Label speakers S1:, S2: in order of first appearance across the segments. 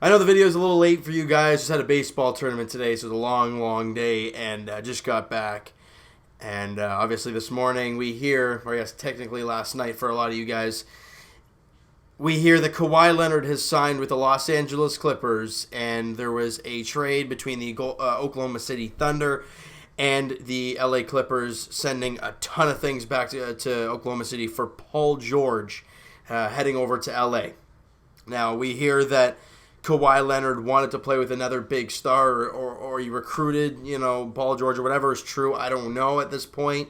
S1: I know the video is a little late for you guys. Just had a baseball tournament today, so it was a long, long day, and just got back. And obviously this morning we hear, or I guess technically last night for a lot of you guys, we hear that Kawhi Leonard has signed with the Los Angeles Clippers, and there was a trade between the Oklahoma City Thunder and the LA Clippers, sending a ton of things back to Oklahoma City for Paul George heading over to LA. Now, we hear that Kawhi Leonard wanted to play with another big star, or he recruited, Paul George, or whatever is true. I don't know at this point.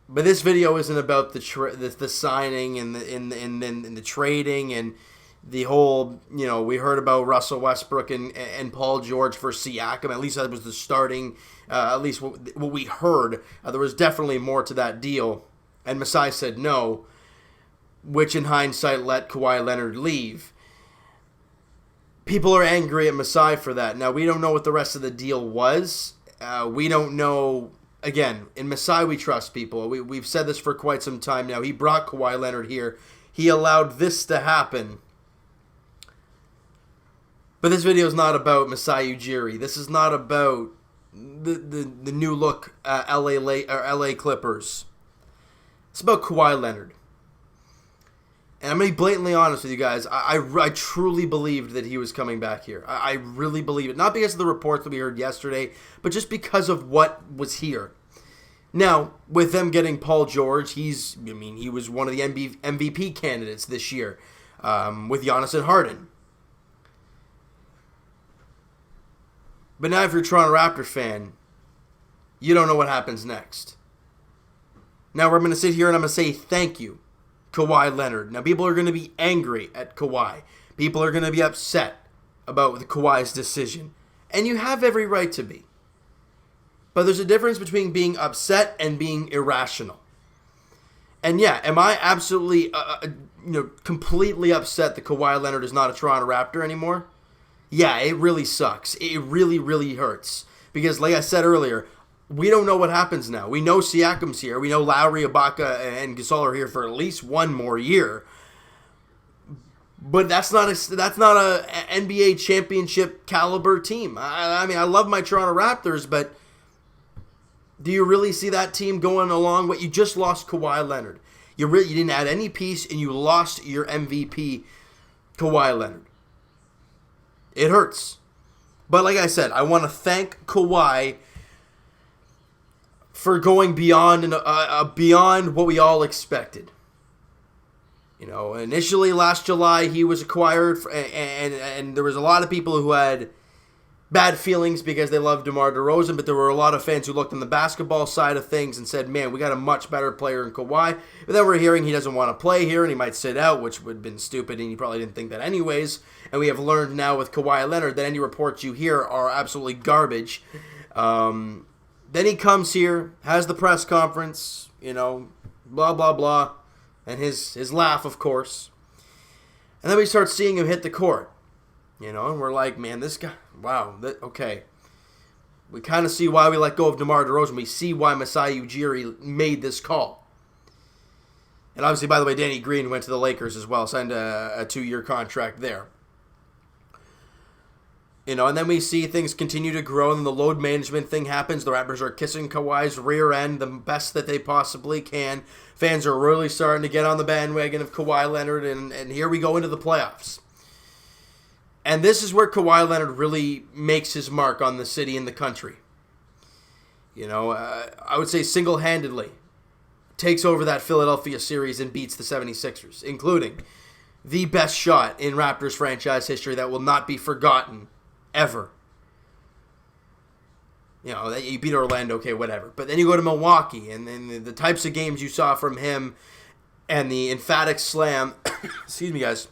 S1: But this video isn't about the signing and the trading and the whole, we heard about Russell Westbrook and Paul George for Siakam. At least that was the starting, at least what we heard. There was definitely more to that deal. And Masai said no, which in hindsight let Kawhi Leonard leave. People are angry at Masai for that. Now, we don't know what the rest of the deal was. We don't know. Again, in Masai, we trust people. We've said this for quite some time now. He brought Kawhi Leonard here. He allowed this to happen. But this video is not about Masai Ujiri. This is not about the new look LA Clippers. It's about Kawhi Leonard. And I'm going to be blatantly honest with you guys. I truly believed that he was coming back here. I really believe it. Not because of the reports that we heard yesterday, but just because of what was here. Now, with them getting Paul George, he was one of the MVP candidates this year with Giannis and Harden. But now if you're a Toronto Raptors fan, you don't know what happens next. Now we're going to sit here and I'm going to say thank you, Kawhi Leonard. Now, people are going to be angry at Kawhi. People are going to be upset about Kawhi's decision. And you have every right to be. But there's a difference between being upset and being irrational. And yeah, am I absolutely, completely upset that Kawhi Leonard is not a Toronto Raptor anymore? Yeah, it really sucks. It really, really hurts. Because like I said earlier, we don't know what happens now. We know Siakam's here. We know Lowry, Ibaka, and Gasol are here for at least one more year. But that's not a NBA championship caliber team. I mean, I love my Toronto Raptors, but do you really see that team going along? What you just lost Kawhi Leonard. You didn't add any piece, and you lost your MVP, Kawhi Leonard. It hurts. But like I said, I want to thank Kawhi for going beyond what we all expected. Initially last July he was acquired, and there was a lot of people who had bad feelings because they loved DeMar DeRozan, but there were a lot of fans who looked on the basketball side of things and said, man, we got a much better player in Kawhi. But then we're hearing he doesn't want to play here and he might sit out, which would have been stupid, and you probably didn't think that anyways. And we have learned now with Kawhi Leonard that any reports you hear are absolutely garbage. Then he comes here, has the press conference, blah, blah, blah, and his laugh, of course. And then we start seeing him hit the court, and we're like, man, this guy, wow, okay. We kind of see why we let go of DeMar DeRozan. We see why Masai Ujiri made this call. And obviously, by the way, Danny Green went to the Lakers as well, signed a 2-year contract there. And then we see things continue to grow, and the load management thing happens. The Raptors are kissing Kawhi's rear end the best that they possibly can. Fans are really starting to get on the bandwagon of Kawhi Leonard, and here we go into the playoffs. And this is where Kawhi Leonard really makes his mark on the city and the country. I would say single-handedly takes over that Philadelphia series and beats the 76ers, including the best shot in Raptors franchise history that will not be forgotten ever. You beat Orlando, okay, whatever. But then you go to Milwaukee, and then the types of games you saw from him and the emphatic slam, excuse me, guys,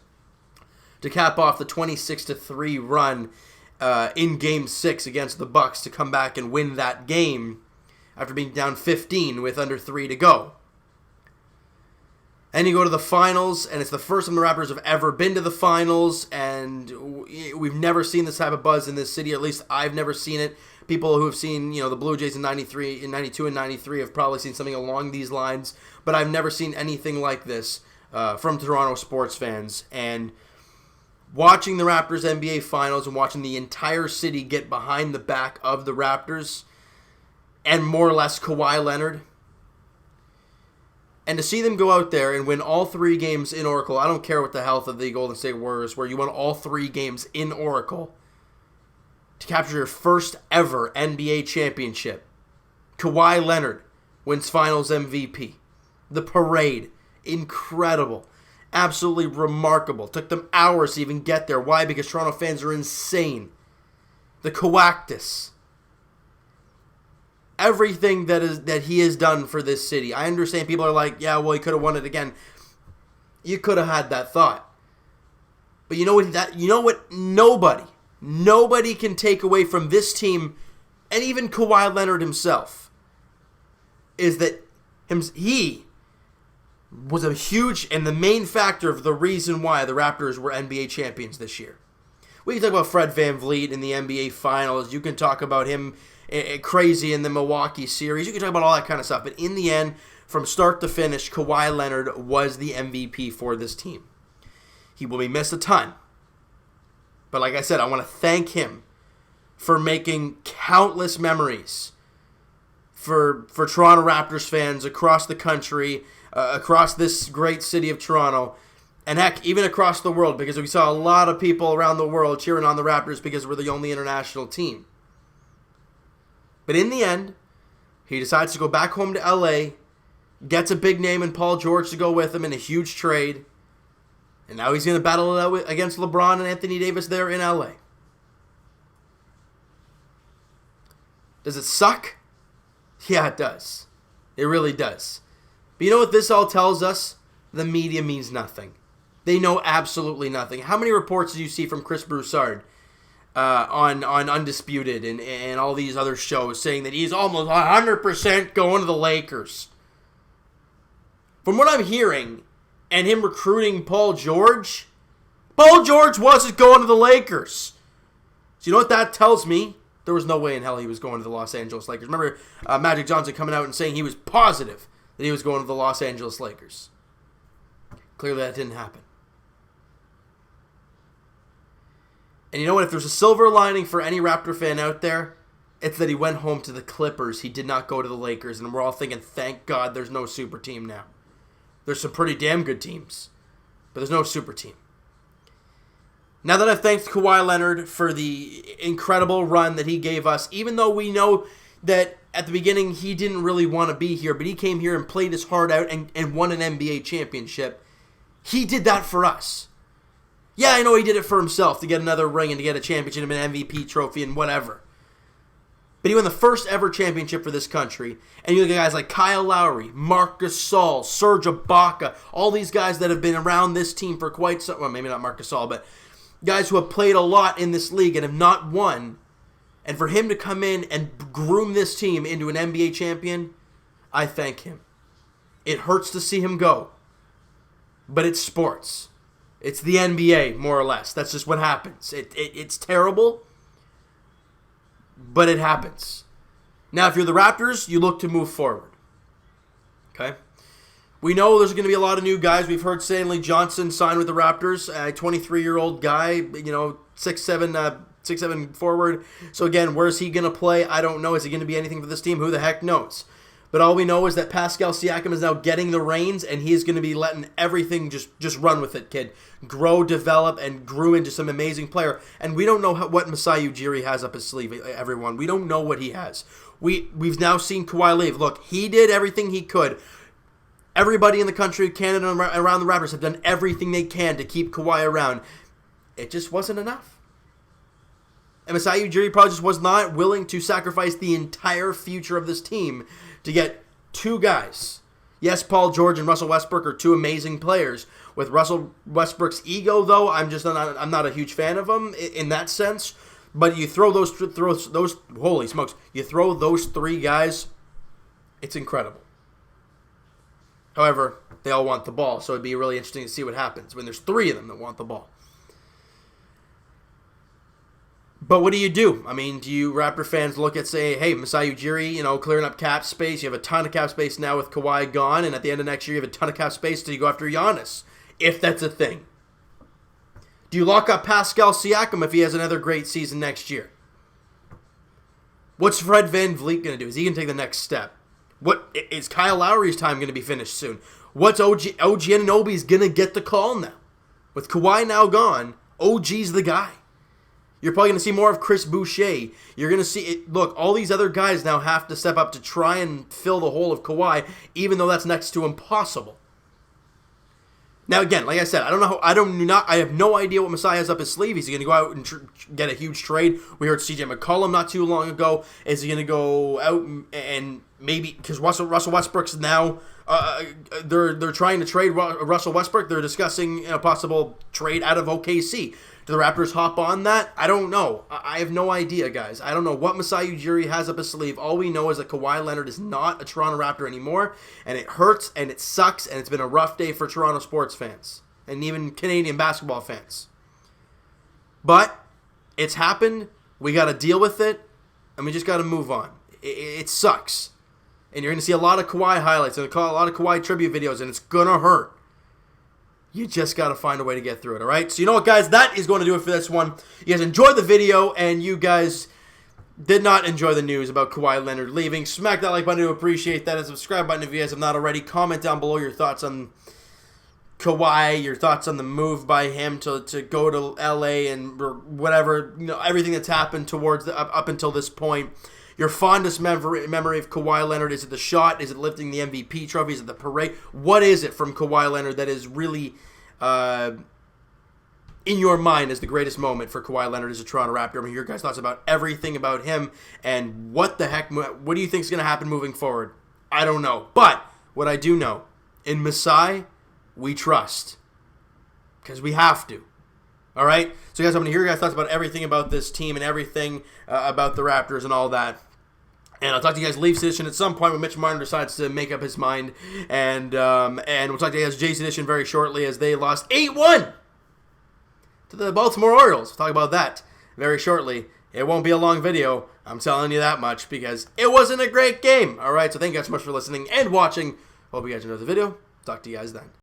S1: to cap off the 26-3 run in Game 6 against the Bucks to come back and win that game after being down 15 with under 3 to go. And you go to the finals, and it's the first time the Raptors have ever been to the finals, and we've never seen this type of buzz in this city. At least I've never seen it. People who have seen, the Blue Jays in 93, in 92 and 93 have probably seen something along these lines, but I've never seen anything like this from Toronto sports fans. And watching the Raptors NBA Finals and watching the entire city get behind the back of the Raptors and more or less Kawhi Leonard. And to see them go out there and win all 3 games in Oracle, I don't care what the health of the Golden State Warriors were, you won all 3 games in Oracle to capture your first ever NBA championship. Kawhi Leonard wins Finals MVP. The parade, incredible. Absolutely remarkable. Took them hours to even get there. Why? Because Toronto fans are insane. The Coactus. Everything that he has done for this city. I understand people are like, yeah, well, he could have won it again. You could have had that thought. But you know what? Nobody can take away from this team, and even Kawhi Leonard himself, is that he was a huge and the main factor of the reason why the Raptors were NBA champions this year. We can talk about Fred VanVleet in the NBA Finals. You can talk about him crazy in the Milwaukee series. You can talk about all that kind of stuff. But in the end, from start to finish, Kawhi Leonard was the MVP for this team. He will be missed a ton. But like I said, I want to thank him for making countless memories for Toronto Raptors fans across the country, across this great city of Toronto, and heck, even across the world, because we saw a lot of people around the world cheering on the Raptors because we're the only international team. But in the end, he decides to go back home to LA, gets a big name in Paul George to go with him in a huge trade, and now he's going to battle it out against LeBron and Anthony Davis there in LA. Does it suck? Yeah, it does. It really does. But you know what this all tells us? The media means nothing. They know absolutely nothing. How many reports did you see from Chris Broussard on Undisputed and all these other shows saying that he's almost 100% going to the Lakers? From what I'm hearing, and him recruiting Paul George wasn't going to the Lakers. So you know what that tells me? There was no way in hell he was going to the Los Angeles Lakers. Remember Magic Johnson coming out and saying he was positive that he was going to the Los Angeles Lakers. Clearly that didn't happen. And you know what? If there's a silver lining for any Raptor fan out there, it's that he went home to the Clippers. He did not go to the Lakers. And we're all thinking, thank God there's no super team now. There's some pretty damn good teams, but there's no super team. Now that I've thanked Kawhi Leonard for the incredible run that he gave us, even though we know that at the beginning he didn't really want to be here, but he came here and played his heart out and won an NBA championship, he did that for us. Yeah, I know he did it for himself to get another ring and to get a championship and an MVP trophy and whatever. But he won the first ever championship for this country. And you look at guys like Kyle Lowry, Marc Gasol, Serge Ibaka, all these guys that have been around this team for quite some... Well, maybe not Marc Gasol, but guys who have played a lot in this league and have not won. And for him to come in and groom this team into an NBA champion, I thank him. It hurts to see him go. But it's sports. It's the NBA, more or less. That's just what happens. It's terrible, but it happens. Now, if you're the Raptors, you look to move forward. Okay? We know there's going to be a lot of new guys. We've heard Stanley Johnson sign with the Raptors, a 23-year-old guy, 6'7" forward. So again, where's he going to play? I don't know. Is he going to be anything for this team? Who the heck knows? But all we know is that Pascal Siakam is now getting the reins, and he's going to be letting everything just run with it, kid. Grow, develop, and grew into some amazing player. And we don't know what Masai Ujiri has up his sleeve, everyone. We don't know what he has. We've now seen Kawhi leave. Look, he did everything he could. Everybody in the country, Canada, and around the Raptors have done everything they can to keep Kawhi around. It just wasn't enough. And Masai Ujiri probably just was not willing to sacrifice the entire future of this team to get two guys. Yes, Paul George and Russell Westbrook are two amazing players. With Russell Westbrook's ego, though, I'm not a huge fan of him in that sense. But you throw those holy smokes, you throw those three guys, it's incredible. However, they all want the ball, so it'd be really interesting to see what happens when there's three of them that want the ball. But what do you do? I mean, do you Raptor fans look at, say, hey, Masai Ujiri, clearing up cap space. You have a ton of cap space now with Kawhi gone, and at the end of next year you have a ton of cap space till you go after Giannis, if that's a thing. Do you lock up Pascal Siakam if he has another great season next year? What's Fred VanVleet going to do? Is he going to take the next step? What is Kyle Lowry's time going to be finished soon? What's OG Anunoby's going to get the call now? With Kawhi now gone, OG's the guy. You're probably going to see more of Chris Boucher. You're going to see it. Look, all these other guys now have to step up to try and fill the hole of Kawhi, even though that's next to impossible. Now, again, like I said, I have no idea what Masai has up his sleeve. Is he going to go out and get a huge trade? We heard CJ McCollum not too long ago. Is he going to go out and maybe, because Russell Westbrook's now, they're trying to trade Russell Westbrook. They're discussing a possible trade out of OKC. Do the Raptors hop on that? I don't know. I have no idea, guys. I don't know what Masai Ujiri has up his sleeve. All we know is that Kawhi Leonard is not a Toronto Raptor anymore, and it hurts, and it sucks, and it's been a rough day for Toronto sports fans, and even Canadian basketball fans. But it's happened. We got to deal with it, and we just got to move on. It sucks. And you're going to see a lot of Kawhi highlights, and a lot of Kawhi tribute videos, and it's going to hurt. You just got to find a way to get through it, all right? So you know what, guys? That is going to do it for this one. You guys enjoyed the video, and you guys did not enjoy the news about Kawhi Leonard leaving. Smack that like button to appreciate that, and subscribe button if you guys have not already. Comment down below your thoughts on Kawhi, your thoughts on the move by him to go to LA and whatever, you know, everything that's happened towards up until this point. Your fondest memory of Kawhi Leonard. Is it the shot? Is it lifting the MVP trophy? Is it the parade? What is it from Kawhi Leonard that is really in your mind as the greatest moment for Kawhi Leonard as a Toronto Raptor? I mean, your guys' thoughts about everything about him, and what do you think is going to happen moving forward? I don't know. But what I do know, in Masai, we trust. Because we have to. All right? So, guys, I'm going to hear your guys' thoughts about everything about this team and everything about the Raptors and all that. And I'll talk to you guys Leafs edition at some point when Mitch Martin decides to make up his mind. And we'll talk to you guys Jays edition very shortly as they lost 8-1 to the Baltimore Orioles. We'll talk about that very shortly. It won't be a long video, I'm telling you that much, because it wasn't a great game. All right, so thank you guys so much for listening and watching. Hope you guys enjoyed the video. Talk to you guys then.